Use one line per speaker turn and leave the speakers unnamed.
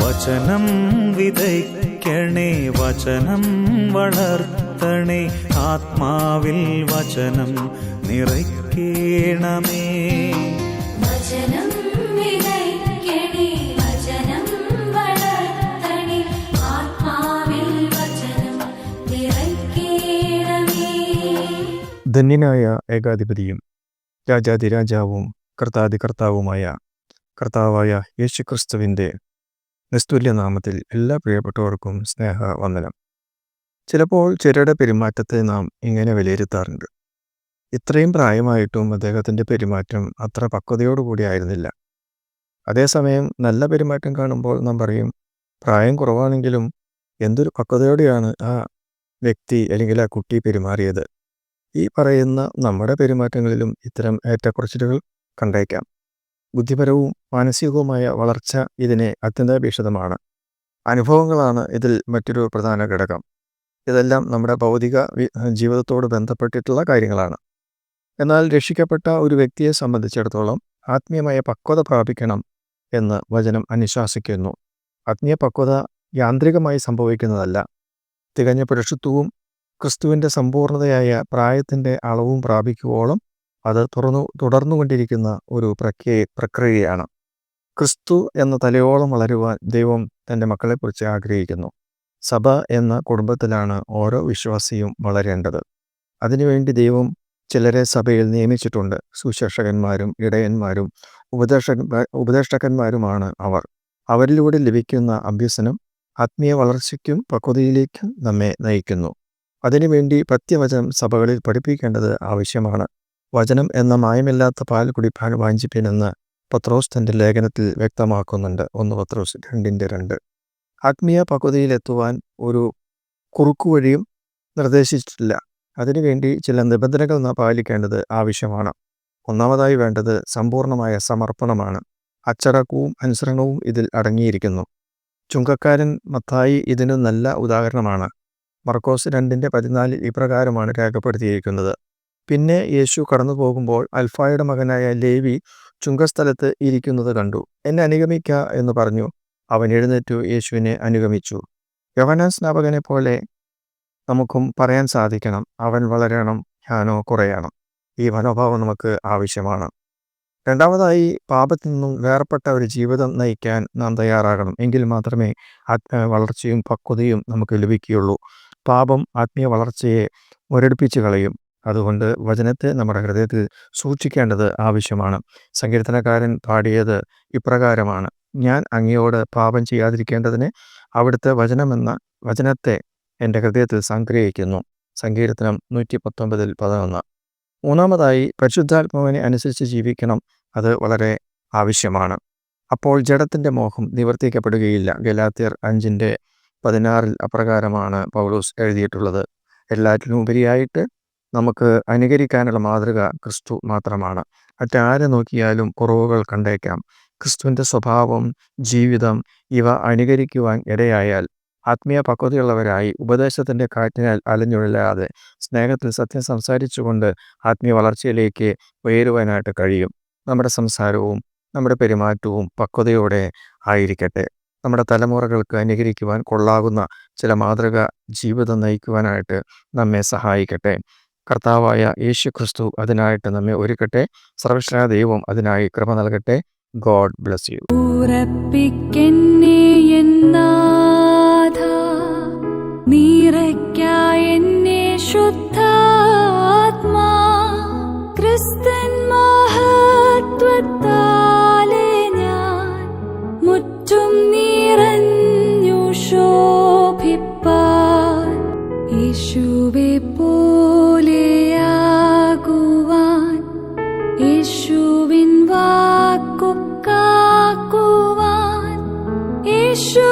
വചനം വിതയ്ക്കണേ, വചനം വളർത്തണേ, ആത്മാവിൽ വചനം നിറയ്ക്കണമേ.
വചനം വിതയ്ക്കണേ, വചനം വളർത്തണേ, ആത്മാവിൽ വചനം നിറയ്ക്കണമേ.
ധന്യനായ ഏകാധിപതിയും രാജാതിരാജാവും കർത്താതികർത്താവുമായ കർത്താവായ യേശുക്രിസ്തുവിൻ്റെ നിസ്തുല്യ നാമത്തിൽ എല്ലാ പ്രിയപ്പെട്ടവർക്കും സ്നേഹവന്ദനം. ചിലപ്പോൾ ചിലരുടെ പെരുമാറ്റത്തെ നാം ഇങ്ങനെ വിലയിരുത്താറുണ്ട്. ഇത്രയും പ്രായമായിട്ടും അദ്ദേഹത്തിൻ്റെ പെരുമാറ്റം അത്ര പക്വതയോടുകൂടി ആയിരുന്നില്ല. അതേസമയം നല്ല പെരുമാറ്റം കാണുമ്പോൾ നാം പറയും, പ്രായം കുറവാണെങ്കിലും എന്തൊരു പക്വതയോടെയാണ് ആ വ്യക്തി അല്ലെങ്കിൽ ആ കുട്ടി പെരുമാറിയത്. ഈ പറയുന്ന നമ്മുടെ പെരുമാറ്റങ്ങളിലും ഇത്തരം ഏറ്റക്കുറച്ചിലുകൾ കണ്ടേക്കാം. ബുദ്ധിപരവും മാനസികവുമായ വളർച്ച ഇതിന് അത്യന്താപേക്ഷിതമാണ്. അനുഭവങ്ങളാണ് ഇതിൽ മറ്റൊരു പ്രധാന ഘടകം. ഇതെല്ലാം നമ്മുടെ ഭൗതിക ജീവിതത്തോട് ബന്ധപ്പെട്ടിട്ടുള്ള കാര്യങ്ങളാണ്. എന്നാൽ രക്ഷിക്കപ്പെട്ട ഒരു വ്യക്തിയെ സംബന്ധിച്ചിടത്തോളം ആത്മീയമായ പക്വത പ്രാപിക്കണം എന്ന് വചനം അനുശാസിക്കുന്നു. ആത്മീയ പക്വത യാന്ത്രികമായി സംഭവിക്കുന്നതല്ല. തികഞ്ഞ പുരുഷത്വവും ക്രിസ്തുവിൻ്റെ സമ്പൂർണതയായ പ്രായത്തിൻ്റെ അളവും പ്രാപിക്കുവോളം അത് തുടർന്നുകൊണ്ടിരിക്കുന്ന ഒരു പ്രക്രിയയാണ്. ക്രിസ്തു എന്ന തലയോളം വളരുവാൻ ദൈവം തൻ്റെ മക്കളെക്കുറിച്ച് ആഗ്രഹിക്കുന്നു. സഭ എന്ന കുടുംബത്തിലാണ് ഓരോ വിശ്വാസിയും വളരേണ്ടത്. അതിനുവേണ്ടി ദൈവം ചിലരെ സഭയിൽ നിയമിച്ചിട്ടുണ്ട്. സുശേഷകന്മാരും ഇടയന്മാരും ഉപദേഷ്ടകന്മാരുമാണ് അവർ. അവരിലൂടെ ലഭിക്കുന്ന അഭ്യസനം ആത്മീയ വളർച്ചയ്ക്കും പക്വതയിലേക്കും നമ്മെ നയിക്കുന്നു. അതിനുവേണ്ടി പത്യവചനം സഭകളിൽ പഠിപ്പിക്കേണ്ടത് ആവശ്യമാണ്. വചനം എന്ന മായമില്ലാത്ത പാൽ കുടിപ്പാൻ വാഞ്ചിപ്പിനെന്ന് പത്രോസ് തൻ്റെ ലേഖനത്തിൽ വ്യക്തമാക്കുന്നുണ്ട്. 1 പത്രോസ് 2:2. ആത്മീയ പക്വതയിലെത്തുവാൻ ഒരു കുറുക്കുവഴിയും നിർദ്ദേശിച്ചിട്ടില്ല. അതിനുവേണ്ടി ചില നിബന്ധനകൾ നാം പാലിക്കേണ്ടത് ആവശ്യമാണ്. ഒന്നാമതായി വേണ്ടത് സമ്പൂർണമായ സമർപ്പണമാണ്. അച്ചടക്കവും അനുസരണവും ഇതിൽ അടങ്ങിയിരിക്കുന്നു. ചുങ്കക്കാരൻ മത്തായി ഇതിന് നല്ല ഉദാഹരണമാണ്. മർക്കോസ് 2:14 ഇപ്രകാരമാണ് രേഖപ്പെടുത്തിയിരിക്കുന്നത്. പിന്നെ യേശു കടന്നു പോകുമ്പോൾ അൽഫായുടെ മകനായ ലേവി ചുങ്കസ്ഥലത്ത് ഇരിക്കുന്നത് കണ്ടു. എന്നെ അനുഗമിക്ക എന്ന് പറഞ്ഞു. അവൻ എഴുന്നേറ്റു യേശുവിനെ അനുഗമിച്ചു. യോഹന്നാൻ സ്നാപകനെ പോലെ നമുക്കും പറയാൻ സാധിക്കണം, അവൻ വളരണം, ഞാനോ കുറയണം. ഈ മനോഭാവം നമുക്ക് ആവശ്യമാണ്. രണ്ടാമതായി, പാപത്തിൽ നിന്നും വേർപെട്ട ഒരു ജീവിതം നയിക്കാൻ നാം തയ്യാറാകണം. എങ്കിൽ മാത്രമേ വളർച്ചയും പക്വതയും നമുക്ക് ലഭിക്കുകയുള്ളൂ. പാപം ആത്മീയ വളർച്ചയെ മുരടിപ്പിച്ച് കളയും. അതുകൊണ്ട് വചനത്തെ നമ്മുടെ ഹൃദയത്തിൽ സൂക്ഷിക്കേണ്ടത് ആവശ്യമാണ്. സങ്കീർത്തനക്കാരൻ പാടിയത് ഇപ്രകാരമാണ്: ഞാൻ അങ്ങയോട് പാപം ചെയ്യാതിരിക്കേണ്ടതിന് അവിടുത്തെ വചനത്തെ എൻ്റെ ഹൃദയത്തിൽ സംഗ്രഹിക്കുന്നു. സങ്കീർത്തനം 119:11. മൂന്നാമതായി, പരിശുദ്ധാത്മാവിനെ അനുസരിച്ച് ജീവിക്കണം. അത് വളരെ ആവശ്യമാണ്. അപ്പോൾ ജഡത്തിൻ്റെ മോഹം നിവർത്തിക്കപ്പെടുകയില്ല. ഗലാത്യർ 5:16 അപ്രകാരമാണ് പൗലോസ് എഴുതിയിട്ടുള്ളത്. എല്ലാറ്റിനും ഉപരിയായിട്ട് നമുക്ക് അനുകരിക്കാനുള്ള മാതൃക ക്രിസ്തു മാത്രമാണ്. മറ്റാരെ നോക്കിയാലും കുറവുകൾ കണ്ടേക്കാം. ക്രിസ്തുവിൻ്റെ സ്വഭാവം, ജീവിതം ഇവ അനുകരിക്കുവാൻ ഇടയായാൽ ആത്മീയ പക്വതയുള്ളവരായി ഉപദേശത്തിൻ്റെ കാറ്റിനാൽ അലഞ്ഞുഴലാതെ സ്നേഹത്തിൽ സത്യം സംസാരിച്ചുകൊണ്ട് ആത്മീയ വളർച്ചയിലേക്ക് ഉയരുവാനായിട്ട് കഴിയും. നമ്മുടെ സംസാരവും നമ്മുടെ പെരുമാറ്റവും പക്വതയോടെ ആയിരിക്കട്ടെ. നമ്മുടെ തലമുറകൾക്ക് അനുകരിക്കുവാൻ കൊള്ളാകുന്ന ചില മാതൃക ജീവിതം നയിക്കുവാനായിട്ട് നമ്മെ സഹായിക്കട്ടെ. കർത്താവായ യേശു ക്രിസ്തു അതിനായിട്ട് നമ്മെ ഒരുക്കട്ടെ. സർവ്വശക്തനായ ദൈവം അതിനായി കൃപ നൽകട്ടെ. God bless you.
ക്രിസ്തൻ മഹത്വത്താലെ ഞാൻ മുറ്റും നിറഞ്ഞു ശോഭിപ്പാൻ യേശുവെ പോലെയാകുവാൻ യേശുവിൻ വാക്കു കാക്കുവാൻ യേശു